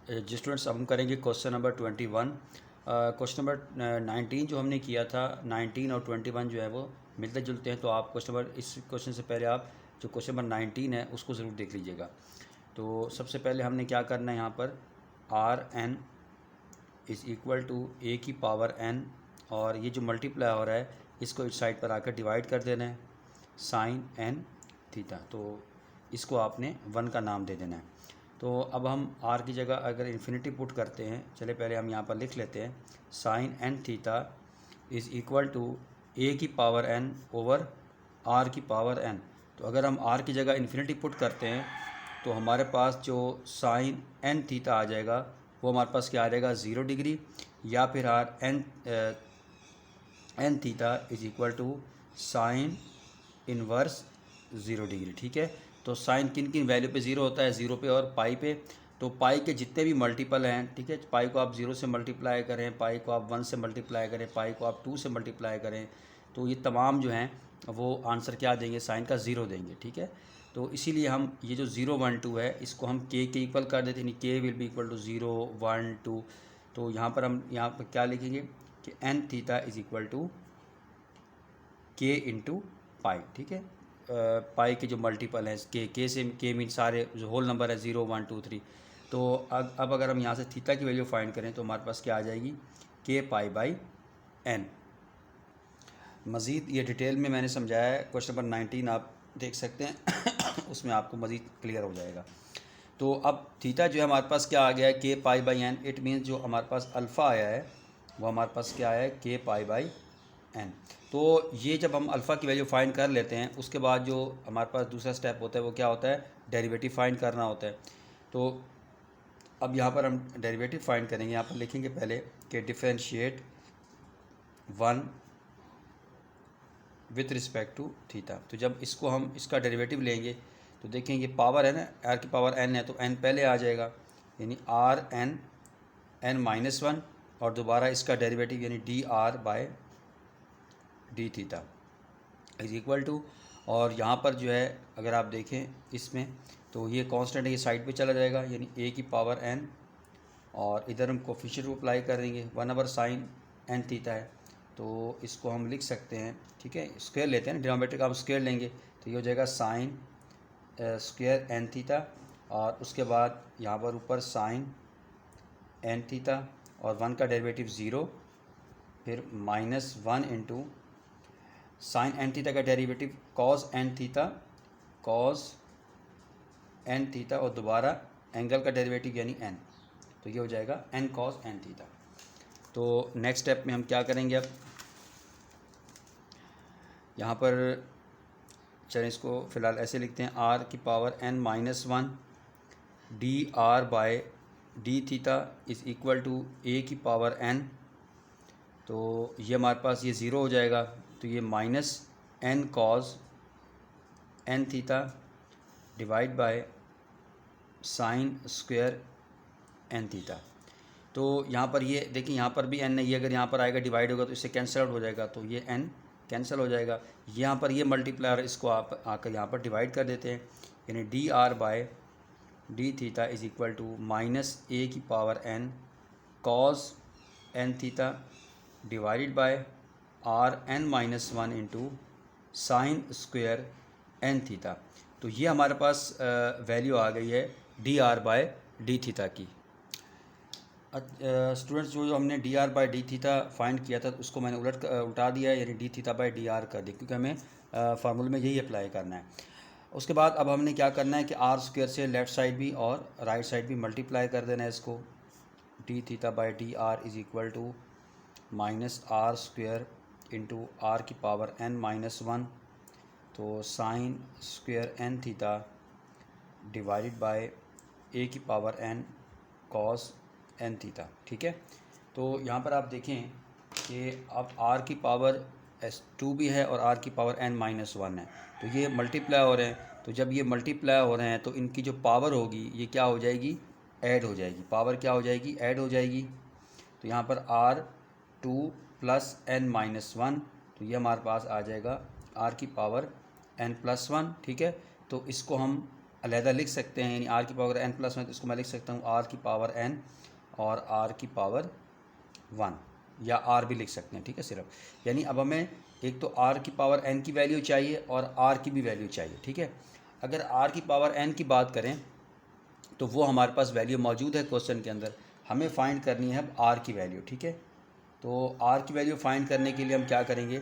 जी students, अब हम करेंगे क्वेश्चन नंबर 21। क्वेश्चन नंबर 19 जो हमने किया था, 19 और 21 जो है वो मिलते जुलते हैं। तो आप इस क्वेश्चन से पहले आप जो क्वेश्चन नंबर 19 है उसको ज़रूर देख लीजिएगा। तो सबसे पहले हमने क्या करना है, यहाँ पर R N is equal to A की पावर एन, और ये जो मल्टीप्लाई हो रहा है इसको इस साइड पर आकर डिवाइड कर देना है, साइन एन थीटा। तो इसको आपने 1 का नाम दे देना है। तो अब हम आर की जगह अगर इन्फिनिटी पुट करते हैं, चले पहले हम यहाँ पर लिख लेते हैं, sine N theta is equal to A की पावर एन ओवर आर की पावर एन। तो अगर हम आर की जगह इन्फिनिटी पुट करते हैं तो हमारे पास जो साइन एन थीटा आ जाएगा वो हमारे पास क्या आ जाएगा, 0 डिग्री, या फिर R N theta is equal to sine inverse 0 degree. ठीक है, तो साइन किन किन वैल्यू पे 0 होता है, 0 पे और पाई पे। तो पाई के जितने भी मल्टीपल हैं, ठीक है, पाई को आप 0 से मल्टीप्लाई करें, पाई को आप 1 से मल्टीप्लाई करें, पाई को आप 2 से मल्टीप्लाई करें, तो ये तमाम जो हैं वो आंसर क्या देंगे, साइन का 0 देंगे। ठीक है, तो इसीलिए हम ये जो 0 1 2 है इसको हम के इक्वल कर देते हैं, के विल बी इक्वल टू 0 1 2। तो यहाँ पर हम यहाँ पर क्या लिखेंगे कि N theta is equal to K into pi. ठीक है, पाई के जो मल्टीपल हैं के से, के मीन सारे जो होल नंबर है 0 1 2 3। तो अब अगर हम यहाँ से थीटा की वैल्यू फाइंड करें तो हमारे पास क्या आ जाएगी, के पाई बाई एन। मज़ीद ये डिटेल में मैंने समझाया है, क्वेश्चन नंबर 19 आप देख सकते हैं उसमें आपको मज़ीद क्लियर हो जाएगा। तो अब थीटा जो है हमारे पास क्या आ गया है, K pi by N. It means जो हमारे पास अल्फ़ा आया है वो हमारे पास क्या आया है, के पाई बाई एन। तो ये जब हम अल्फ़ा की वैल्यू फाइंड कर लेते हैं उसके बाद जो हमारे पास दूसरा स्टेप होता है वो क्या होता है, डेरिवेटिव फाइंड करना होता है। तो अब यहाँ पर हम डेरिवेटिव फाइंड करेंगे। यहाँ पर लिखेंगे पहले कि differentiate 1 with respect to theta. तो जब इसको हम इसका डेरिवेटिव लेंगे तो देखेंगे पावर है ना, आर की पावर एन है तो एन पहले आ जाएगा, यानी आर एन एन माइनस 1, और दोबारा इसका डेरिवेटिव यानी D R by D theta is equal to, और यहाँ पर जो है अगर आप देखें इसमें तो ये कांस्टेंट है, ये साइड पे चला जाएगा, यानी ए की पावर एन, और इधर हम कोफिशिएंट को अप्लाई कर देंगे, 1 साइन एन थीटा है तो इसको हम लिख सकते हैं। ठीक है, स्क्वायर लेते हैं, डिनोमिनेटर का हम स्क्वायर लेंगे तो ये हो जाएगा साइन स्क्वायर एन थीटा, और उसके बाद यहाँ पर ऊपर साइन एन थीटा और 1 का डेरिवेटिव 0, फिर -1 इंटू साइन एन थीटा का derivative cos N theta, cos N theta, और दोबारा एंगल का डेरिवेटिव यानी एन, तो ये हो जाएगा एन कॉस एन थीटा। तो नेक्स्ट स्टेप में हम क्या करेंगे, अब यहाँ पर चलें इसको फ़िलहाल ऐसे लिखते हैं, आर की power N minus 1 D R by D theta is equal to A की पावर एन। तो ये हमारे पास ये 0 हो जाएगा, तो ये minus N cos N theta divide by sine square N theta. तो यहाँ पर ये देखिए, यहाँ पर भी एन है, ये अगर यहाँ पर आएगा डिवाइड होगा तो इससे कैंसिल आउट हो जाएगा, तो ये एन कैंसिल हो जाएगा। यहाँ पर ये मल्टीप्लायर, इसको आप आकर यहाँ पर डिवाइड कर देते हैं, यानी D R by D theta is equal to minus A की power N cos N theta divided by R N minus 1 into sine square N theta. तो ये हमारे पास वैल्यू आ गई है D R by D theta की। Students, जो हमने D R by D theta find किया था उसको मैंने उल्टा दिया है, यानी D theta by D R कर दिया, क्योंकि हमें फार्मूले में यही अप्लाई करना है। उसके बाद अब हमने क्या करना है कि आर स्क्वायर से लेफ़्ट साइड भी और राइट साइड भी मल्टीप्लाई कर देना है इसको। D theta by D R is equal to minus R square into R की पावर एन माइनस 1, तो sine square N theta divided by A की power N cos N theta. ठीक है, तो यहाँ पर आप देखें कि अब आर की पावर S2 भी है और आर की पावर n माइनस 1 है, तो ये मल्टीप्लाई हो रहे हैं। तो जब ये मल्टीप्लाई हो रहे हैं तो इनकी जो पावर होगी ये क्या हो जाएगी, ऐड हो जाएगी। पावर क्या हो जाएगी, ऐड हो जाएगी। तो यहाँ पर R2 प्लस n माइनस 1, तो ये हमारे पास आ जाएगा r की पावर n प्लस 1। ठीक है, तो इसको हम अलहदा लिख सकते हैं, यानी आर की पावर n प्लस 1, तो इसको मैं लिख सकता हूँ आर की पावर n और आर की पावर 1, या आर भी लिख सकते हैं, ठीक है सिर्फ। यानी अब हमें एक तो आर की पावर n की वैल्यू चाहिए और आर की भी वैल्यू चाहिए, ठीक है। अगर आर की पावर n की बात करें तो वो हमारे पास वैल्यू मौजूद है क्वेश्चन के अंदर, हमें फाइंड करनी है अब आर की वैल्यू, ठीक है। तो आर की वैल्यू फाइंड करने के लिए हम क्या करेंगे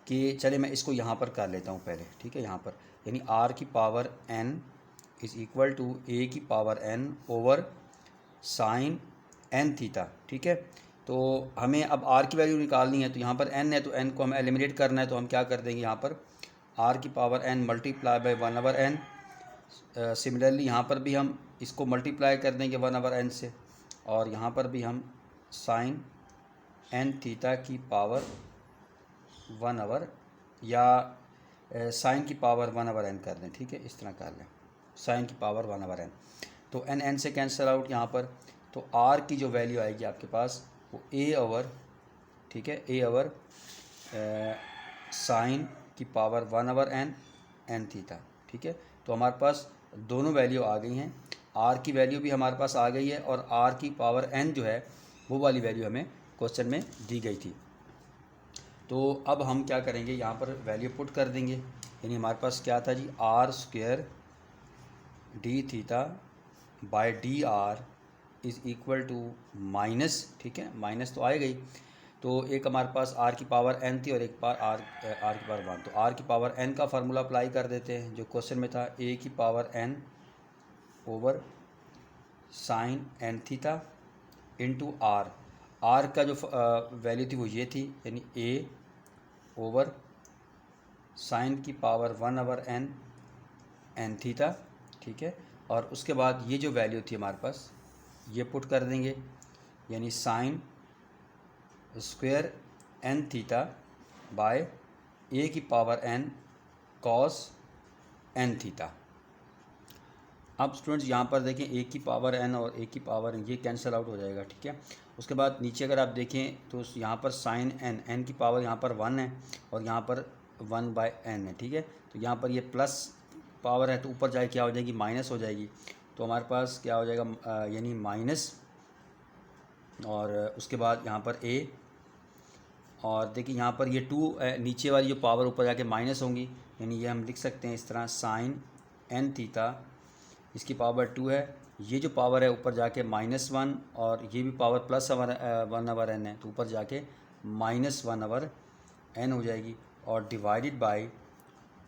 कि चले मैं इसको यहाँ पर कर लेता हूँ पहले, ठीक है। यहाँ पर यानी आर की power n is equal to A की power n over sine n theta, ठीक है। तो हमें अब आर की वैल्यू निकालनी है, तो यहाँ पर n है तो n को हमें एलिमिनेट करना है, तो हम क्या कर देंगे यहाँ पर आर की power n multiply by 1/n। Similarly यहाँ पर भी हम इसको मल्टीप्लाई कर देंगे 1/n से, और यहाँ पर भी हम साइन n थीटा की पावर 1/, या साइन की पावर 1/n कर दें, ठीक है, इस तरह कर लें, साइन की पावर 1/n। तो n से कैंसिल आउट यहाँ पर, तो r की जो वैल्यू आएगी आपके पास वो a ओवर, ठीक है, a ओवर साइन की पावर 1/n n थीटा, ठीक है। तो हमारे पास दोनों वैल्यू आ गई हैं, r की वैल्यू भी हमारे पास आ गई है और r की पावर n जो है वो वाली वैल्यू हमें क्वेश्चन में दी गई थी। तो अब हम क्या करेंगे, यहाँ पर वैल्यू पुट कर देंगे, यानी हमारे पास क्या था जी, R square D theta by D R is equal to minus, ठीक है, माइनस तो आ गई, तो एक हमारे पास आर की पावर n थी और एक बार आर की पावर 1, तो आर की पावर n का फार्मूला अप्लाई कर देते हैं जो क्वेश्चन में था, a की power n over sine n theta into R का जो वैल्यू थी वो ये थी, यानी a ओवर साइन की पावर 1/n n थीटा, ठीक है। और उसके बाद ये जो वैल्यू थी हमारे पास ये पुट कर देंगे, यानी sine square n theta by a की power n cos n theta. अब स्टूडेंट्स यहाँ पर देखें a की पावर n और a की पावर n ये कैंसिल आउट हो जाएगा, ठीक है। उसके बाद नीचे अगर आप देखें तो यहाँ पर साइन n की पावर यहाँ पर 1 है और यहाँ पर 1/n है, ठीक है। तो यहाँ पर ये प्लस पावर है तो ऊपर जाए क्या हो जाएगी, माइनस हो जाएगी, तो हमारे पास क्या हो जाएगा, यानी माइनस, और उसके बाद यहाँ पर a, और देखिए यहाँ पर ये 2 नीचे वाली जो पावर ऊपर जाके माइनस होंगी, यानी ये हम लिख सकते हैं इस तरह साइन n थीटा, इसकी पावर 2 है, ये जो पावर है ऊपर जाके -1 और ये भी पावर प्लस 1/n है, तो ऊपर जाके -1/n हो जाएगी, और divided by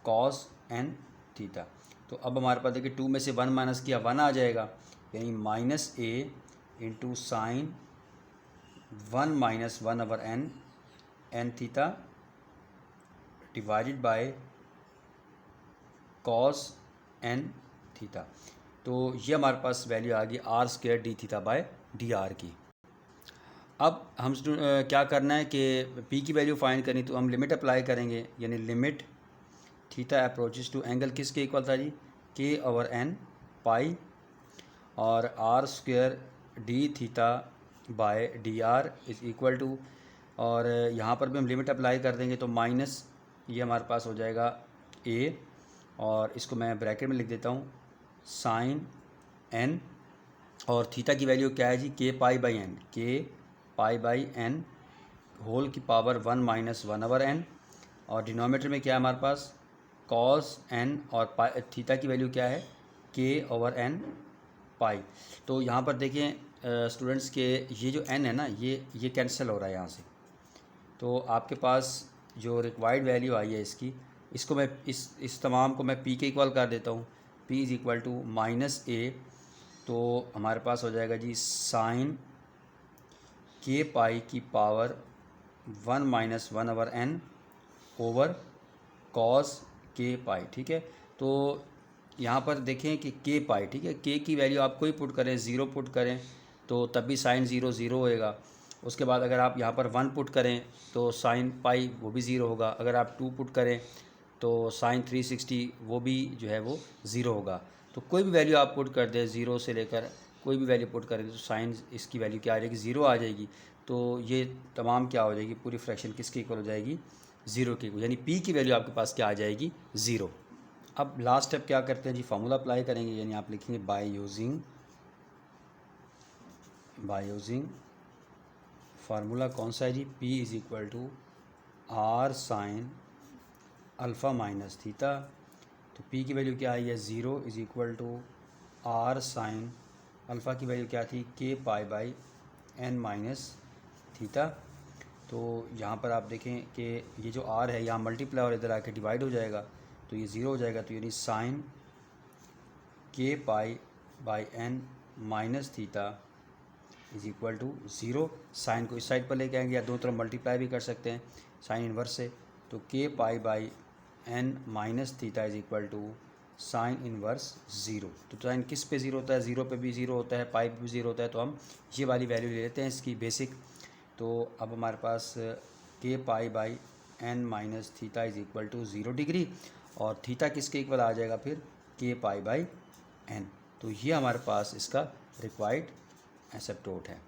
cos n theta. तो अब हमारे पास देखिए 2 में से 1 माइनस किया 1 आ जाएगा, यानी -a into sine 1 - 1/n n theta divided by cos n theta. तो ये हमारे पास वैल्यू आ गई R square D theta by D R की। अब हम क्या करना है कि p की वैल्यू फाइंड करनी, तो हम लिमिट अप्लाई करेंगे, यानी limit theta approaches to angle किसके इक्वल था जी, k/n पाई, और R square D theta by D R is equal to, और यहाँ पर भी हम लिमिट अप्लाई कर देंगे, तो माइनस ये हमारे पास हो जाएगा a, और इसको मैं ब्रैकेट में लिख देता हूँ साइन n, और थीटा की वैल्यू क्या है जी, k/n, k/n होल की पावर 1 - 1/n, और डिनोमिनेटर में क्या है हमारे पास कॉस n, और थीटा की वैल्यू क्या है k/n पाई। तो यहाँ पर देखें स्टूडेंट्स के ये जो n है ना ये कैंसिल हो रहा है यहाँ से, तो आपके पास जो रिक्वायर्ड वैल्यू आई है इसको मैं इस तमाम को मैं p के इक्वल कर देता हूँ, p is equal to -a, तो हमारे पास हो जाएगा जी साइन k पाई की power 1 - 1/n over cos k पाई, ठीक है। तो यहाँ पर देखें कि k पाई, ठीक है, k की वैल्यू आप कोई पुट करें, 0 पुट करें तो तब भी साइन 0 होएगा। उसके बाद अगर आप यहाँ पर 1 पुट करें तो साइन पाई वो भी 0 होगा, अगर आप 2 पुट करें तो साइन 360 वो भी जो है वो 0 होगा। तो कोई भी वैल्यू आप पुट कर दें, 0 से लेकर कोई भी वैल्यू पुट करें तो साइन इसकी वैल्यू क्या आ जाएगी, 0 आ जाएगी। तो ये तमाम क्या हो जाएगी, पूरी फ्रैक्शन किसके इक्वल हो जाएगी, 0 के इक्वल, यानी p की वैल्यू आपके पास क्या आ जाएगी, 0। अब लास्ट स्टेप क्या करते हैं जी, फार्मूला अप्लाई करेंगे, यानी आप लिखेंगे बाय यूजिंग फार्मूला कौन सा है जी, P is equal to R sine alpha minus theta. तो P की वैल्यू क्या आई है, 0 is equal to R sine alpha की वैल्यू क्या थी, K pi by N minus theta. तो यहाँ पर आप देखें कि ये जो r है यहाँ मल्टीप्लाई और इधर आके डिवाइड हो जाएगा, तो ये 0 हो जाएगा। तो यानी sine K pi by N minus theta is equal to 0। Sine को इस साइड पर लेके आएंगे या दोनों तरफ मल्टीप्लाई भी कर सकते हैं साइन इन्वर्स से। तो K pi by N minus theta is equal to sine inverse 0। तो साइन किस पे 0 होता है, 0 पे भी 0 होता है, पाई पे भी 0 होता है। तो हम ये वाली वैल्यू ले लेते हैं इसकी बेसिक। तो अब हमारे पास K pi by N minus theta is equal to 0 degree, और थीटा किसके इक्वल आ जाएगा फिर, के पाई बाई एन। तो ये हमारे पास इसका रिक्वायर्ड एसिप्टोट है।